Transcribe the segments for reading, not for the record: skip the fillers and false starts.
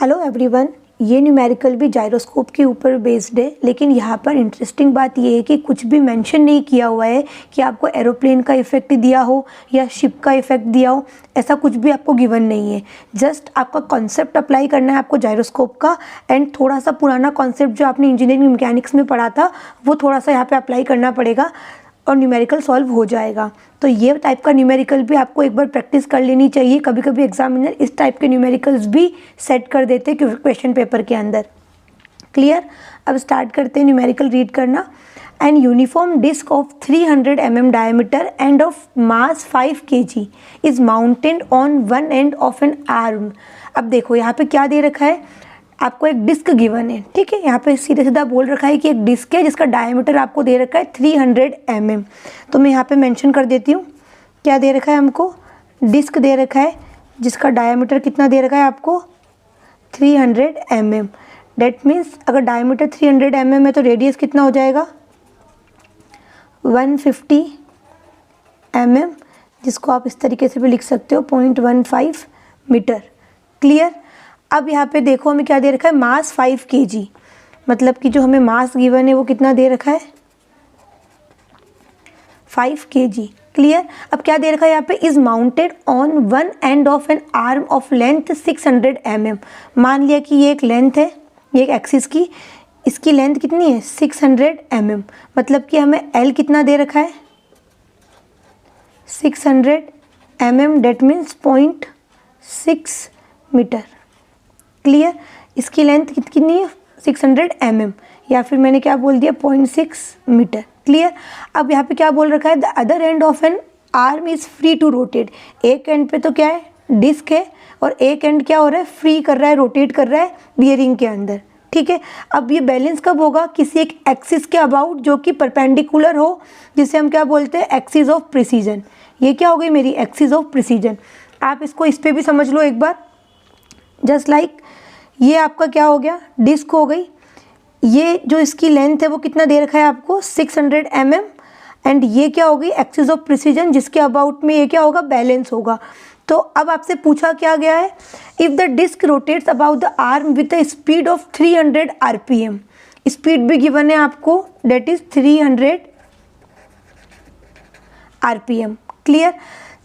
Hello everyone, ये numerical भी gyroscope के ऊपर बेस्ड है, लेकिन यहाँ पर इंटरेस्टिंग बात ये है कि कुछ भी मेंशन नहीं किया हुआ है कि आपको एरोप्लेन का इफेक्ट दिया हो या शिप का इफेक्ट दिया हो। ऐसा कुछ भी आपको गिवन नहीं है। जस्ट आपका कॉन्सेप्ट अप्लाई करना है आपको जायरोस्कोप का, एंड थोड़ा सा पुराना कॉन्सेप्ट जो आपने इंजीनियरिंग मैकेनिक्स में पढ़ा था वो थोड़ा सा यहाँ पर अप्लाई करना पड़ेगा और न्यूमेरिकल सॉल्व हो जाएगा। तो ये टाइप का न्यूमेरिकल भी आपको एक बार प्रैक्टिस कर लेनी चाहिए। कभी कभी एग्जामिनर इस टाइप के न्यूमेरिकल्स भी सेट कर देते हैं क्वेश्चन पेपर के अंदर। क्लियर? अब स्टार्ट करते हैं न्यूमेरिकल रीड करना। An uniform disc of 300 mm diameter and of mass 5 kg is mounted on one end of an arm. अब देखो यहाँ पे क्या दे रखा है, आपको एक डिस्क गिवन है, ठीक है। यहाँ पे सीधा सीधा बोल रखा है कि एक डिस्क है जिसका डायमीटर आपको दे रखा है 300 mm। तो मैं यहाँ पे मेंशन कर देती हूँ क्या दे रखा है हमको। डिस्क दे रखा है जिसका डायमीटर कितना दे रखा है आपको 300 mm। डेट मीन्स अगर डायमीटर 300 mm है तो रेडियस कितना हो जाएगा 150 mm, जिसको आप इस तरीके से भी लिख सकते हो 0.15 मीटर। क्लियर? अब यहाँ पे देखो हमें क्या दे रखा है, मास 5 kg, मतलब कि जो हमें मास गिवन है वो कितना दे रखा है 5 kg। क्लियर? अब क्या दे रखा है यहाँ पे, is mounted on one end of an arm of length 600 mm। मान लिया कि ये एक लेंथ है, ये एक एक्सिस की, इसकी लेंथ कितनी है 600 mm, मतलब कि हमें L कितना दे रखा है 600 mm, that means 0.6 metre. Clear? इसकी लेंथ कितनी है 600 mm, या फिर मैंने क्या बोल दिया 0.6 मीटर। क्लियर? अब यहाँ पे क्या बोल रखा है, the other end of an arm is free to rotate. एक एंड पे तो क्या है डिस्क है और एक एंड क्या हो रहा है फ्री कर रहा है, रोटेट कर रहा है बियरिंग के अंदर, ठीक है। अब ये बैलेंस कब होगा, किसी एक एक्सिस के अबाउट जो कि परपेंडिकुलर हो, जिसे हम क्या बोलते हैं एक्सिस ऑफ प्रिसीजन। ये क्या हो गई मेरी एक्सिस ऑफ प्रिसीजन। आप इसको इस पर भी समझ लो एक बार, जस्ट लाइक ये आपका क्या हो गया डिस्क हो गई। ये जो इसकी लेंथ है वो कितना दे रखा है आपको 600 mm, एंड ये क्या होगी एक्सिस ऑफ प्रिसीजन, जिसके अबाउट में ये क्या होगा बैलेंस होगा। तो अब आपसे पूछा क्या गया है, if the disc rotates about the arm with a speed of 300 rpm। Speed भी गिवन है आपको, डेट इज 300 rpm। क्लियर?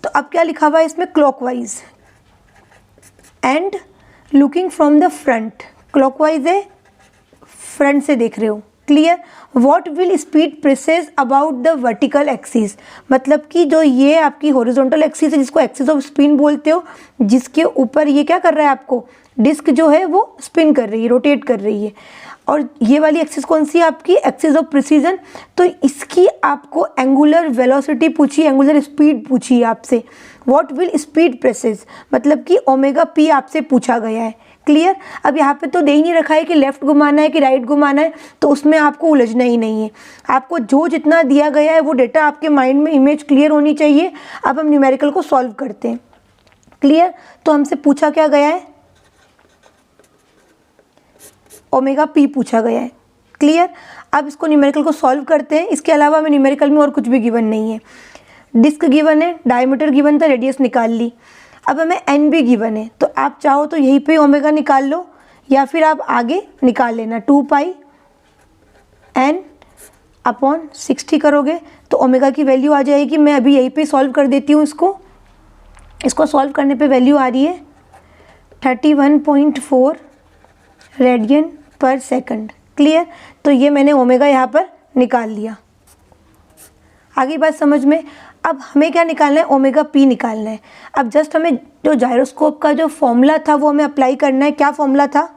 तो अब क्या लिखा हुआ है इसमें, clockwise and looking from the front. Clockwise है, फ्रंट से देख रहे हो। Clear? What will speed presses about the vertical axis, मतलब कि जो ये आपकी हॉरिजॉन्टल एक्सिस है जिसको एक्सिस ऑफ स्पिन बोलते हो, जिसके ऊपर ये क्या कर रहा है आपको डिस्क जो है वो स्पिन कर रही है, रोटेट कर रही है। और ये वाली एक्सिस कौन सी है आपकी एक्सिस ऑफ प्रिसीजन। तो इसकी आपको एंगुलर वेलोसिटी पूछी, एंगुलर स्पीड पूछी है आपसे। व्हाट विल स्पीड प्रेसेस, मतलब कि ओमेगा पी आपसे पूछा गया है। क्लियर? अब यहाँ पे तो दे ही नहीं रखा है कि लेफ्ट घुमाना है कि राइट घुमाना है, तो उसमें आपको उलझना ही नहीं है। आपको जो जितना दिया गया है वो डेटा आपके माइंड में इमेज क्लियर होनी चाहिए। अब हम न्यूमेरिकल को सॉल्व करते हैं। क्लियर? तो हमसे पूछा क्या गया है, ओमेगा पी पूछा गया है। क्लियर? अब इसको न्यूमेरिकल को सॉल्व करते हैं। इसके अलावा हमें न्यूमेरिकल में और कुछ भी गिवन नहीं है। डिस्क गिवन है, डायमीटर गिवन था, रेडियस निकाल ली। अब हमें एन भी गिवन है, तो आप चाहो तो यहीं पे ओमेगा निकाल लो या फिर आप आगे निकाल लेना। 2π n अपॉन 60 करोगे तो ओमेगा की वैल्यू आ जाएगी। मैं अभी यहीं पे सॉल्व कर देती हूँ इसको सॉल्व करने पे वैल्यू आ रही है 31.4 रेडियन पर सेकंड। क्लियर? तो ये मैंने ओमेगा यहाँ पर निकाल लिया। आगे बात समझ में। अब हमें क्या निकालना है, ओमेगा पी निकालना है। अब जस्ट हमें जो जायरोस्कोप का जो फॉर्मूला था वो हमें अप्लाई करना है। क्या फॉर्मूला था,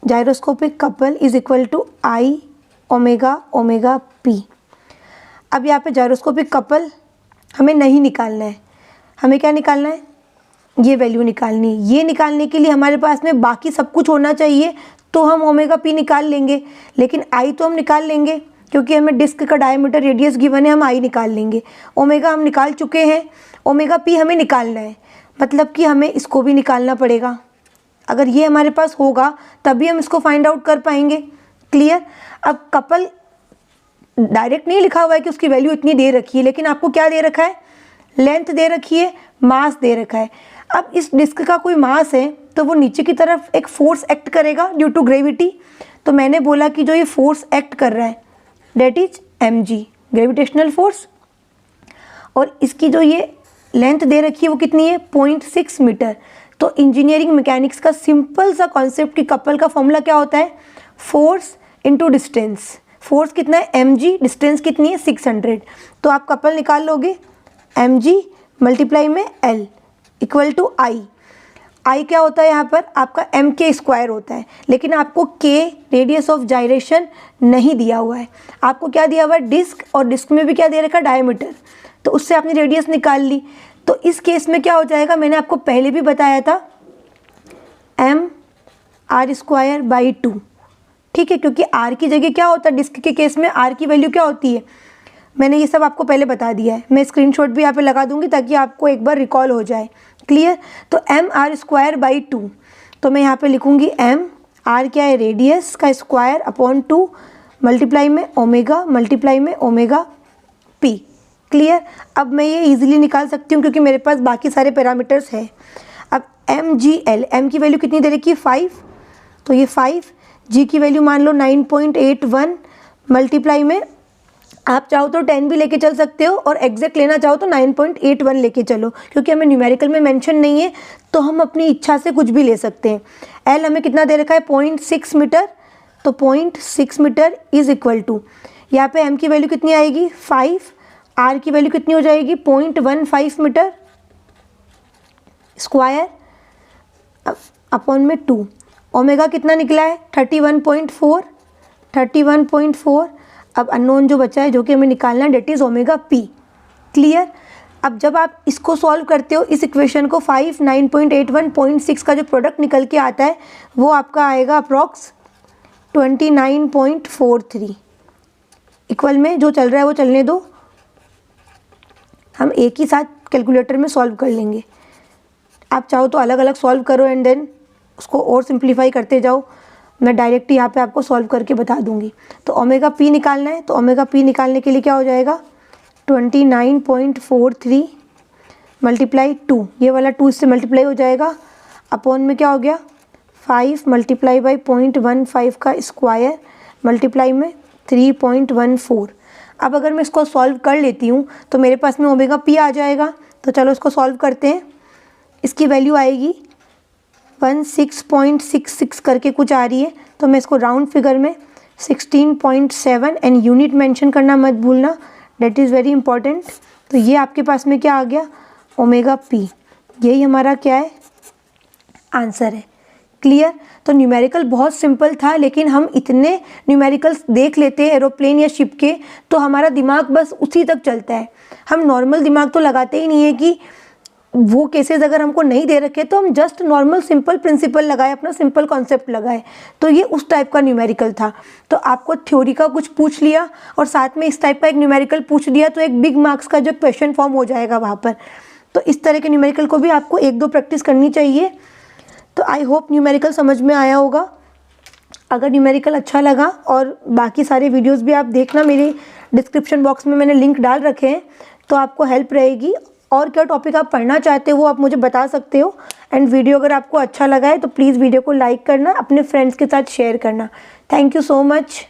gyroscopic couple is equal to I omega p. अब यहाँ पे जायरोस्कोपिक कपल हमें नहीं निकालना है, हमें क्या निकालना है, ये वैल्यू निकालनी है। ये निकालने के लिए हमारे पास में बाकी सब कुछ होना चाहिए, तो हम ओमेगा पी निकाल लेंगे। लेकिन आई तो हम निकाल लेंगे क्योंकि हमें डिस्क का डायमीटर रेडियस गिवन है, हम आई निकाल लेंगे। ओमेगा हम निकाल चुके हैं, ओमेगा पी हमें निकालना है, मतलब कि हमें इसको भी निकालना पड़ेगा। अगर ये हमारे पास होगा तभी हम इसको फाइंड आउट कर पाएंगे। क्लियर? अब कपल डायरेक्ट नहीं लिखा हुआ है कि उसकी वैल्यू इतनी दे रखी है, लेकिन आपको क्या दे रखा है, लेंथ दे रखी है, मास दे रखा है। अब इस डिस्क का कोई मास है तो वो नीचे की तरफ एक फोर्स एक्ट करेगा ड्यू टू ग्रेविटी। तो मैंने बोला कि जो ये फोर्स एक्ट कर रहा है that is mg, gravitational force, और इसकी जो ये लेंथ दे रखी है वो कितनी है 0.6 मीटर। तो इंजीनियरिंग मैकेनिक्स का सिंपल सा कॉन्सेप्ट कि कपल का फॉर्मूला क्या होता है, फोर्स इनटू डिस्टेंस। फोर्स कितना है mg, डिस्टेंस कितनी है 600। तो आप कपल निकाल लोगे mg मल्टीप्लाई में l इक्वल टू आई क्या होता है यहाँ पर आपका m के स्क्वायर होता है, लेकिन आपको k रेडियस ऑफ जायरेशन नहीं दिया हुआ है। आपको क्या दिया हुआ है डिस्क, और डिस्क में भी क्या दे रखा है डायमीटर, तो उससे आपने रेडियस निकाल ली। तो इस केस में क्या हो जाएगा, मैंने आपको पहले भी बताया था m r स्क्वायर बाई 2, ठीक है, क्योंकि r की जगह क्या होता है डिस्क के केस में, r की वैल्यू क्या होती है, मैंने ये सब आपको पहले बता दिया है। मैं स्क्रीनशॉट भी यहाँ पे लगा दूंगी ताकि आपको एक बार रिकॉल हो जाए, क्लियर। तो m r स्क्वायर बाई 2, तो मैं यहाँ पे लिखूंगी m r क्या है रेडियस का स्क्वायर अपॉन 2 मल्टीप्लाई में ओमेगा p, क्लियर। अब मैं ये इजीली निकाल सकती हूँ क्योंकि मेरे पास बाकी सारे पैरामीटर्स हैं। अब mgl, m की वैल्यू कितनी दे रखी है 5, तो ये 5, g की वैल्यू मान लो 9.81 मल्टीप्लाई में आप चाहो तो 10 भी लेके चल सकते हो, और एग्जैक्ट लेना चाहो तो 9.81 लेके चलो, क्योंकि हमें न्यूमेरिकल में मेंशन नहीं है तो हम अपनी इच्छा से कुछ भी ले सकते हैं। l हमें कितना दे रखा है 0.6 मीटर, तो 0.6 मीटर इज इक्वल टू, यहाँ पे m की वैल्यू कितनी आएगी 5, r की वैल्यू कितनी हो जाएगी 0.15 मीटर स्क्वायर अपॉन में 2, ओमेगा कितना निकला है 31.4। अब अननोन जो बचा है जो कि हमें निकालना है that is omega p, clear. अब जब आप इसको सॉल्व करते हो इस इक्वेशन को 5, 9.81, 0.6 का जो प्रोडक्ट निकल के आता है वो आपका आएगा अप्रॉक्स 29.43। इक्वल में जो चल रहा है वो चलने दो, हम एक ही साथ कैलकुलेटर में सॉल्व कर लेंगे। आप चाहो तो अलग अलग सॉल्व करो एंड देन उसको और सिंप्लीफाई करते जाओ, मैं डायरेक्ट यहाँ पे आपको सॉल्व करके बता दूंगी। तो ओमेगा पी निकालना है, तो ओमेगा पी निकालने के लिए क्या हो जाएगा 29.43 मल्टीप्लाई 2, ये वाला 2 इससे मल्टीप्लाई हो जाएगा, अपॉन में क्या हो गया 5 मल्टीप्लाई बाई 0.15 का स्क्वायर मल्टीप्लाई में 3.14। अब अगर मैं इसको सॉल्व कर लेती हूँ तो मेरे पास में ओमेगा पी आ जाएगा। तो चलो इसको सॉल्व करते हैं। इसकी वैल्यू आएगी 16.66 करके कुछ आ रही है, तो मैं इसको राउंड फिगर में 16.7 एंड यूनिट मेंशन करना मत भूलना, डेट इज़ वेरी इंपॉर्टेंट। तो ये आपके पास में क्या आ गया ओमेगा पी, यही हमारा क्या है आंसर है, क्लियर। तो न्यूमेरिकल बहुत सिंपल था, लेकिन हम इतने न्यूमेरिकल्स देख लेते हैं एरोप्लेन या शिप के तो हमारा दिमाग बस उसी तक चलता है। हम नॉर्मल दिमाग तो लगाते ही नहीं है कि वो केसेस अगर हमको नहीं दे रखे तो हम जस्ट नॉर्मल सिंपल प्रिंसिपल लगाए, अपना सिंपल कॉन्सेप्ट लगाए। तो ये उस टाइप का न्यूमेरिकल था। तो आपको थ्योरी का कुछ पूछ लिया और साथ में इस टाइप का एक न्यूमेरिकल पूछ दिया तो एक बिग मार्क्स का जो क्वेश्चन फॉर्म हो जाएगा वहाँ पर। तो इस तरह के न्यूमेरिकल को भी आपको 1-2 प्रैक्टिस करनी चाहिए। तो आई होप न्यूमेरिकल समझ में आया होगा। अगर न्यूमेरिकल अच्छा लगा और बाकी सारे वीडियोस भी आप देखना, मेरे डिस्क्रिप्शन बॉक्स में मैंने लिंक डाल रखे हैं, तो आपको हेल्प रहेगी। और क्या टॉपिक आप पढ़ना चाहते हो वो आप मुझे बता सकते हो। एंड वीडियो अगर आपको अच्छा लगा है तो प्लीज़ वीडियो को लाइक करना, अपने फ्रेंड्स के साथ शेयर करना। Thank you so much.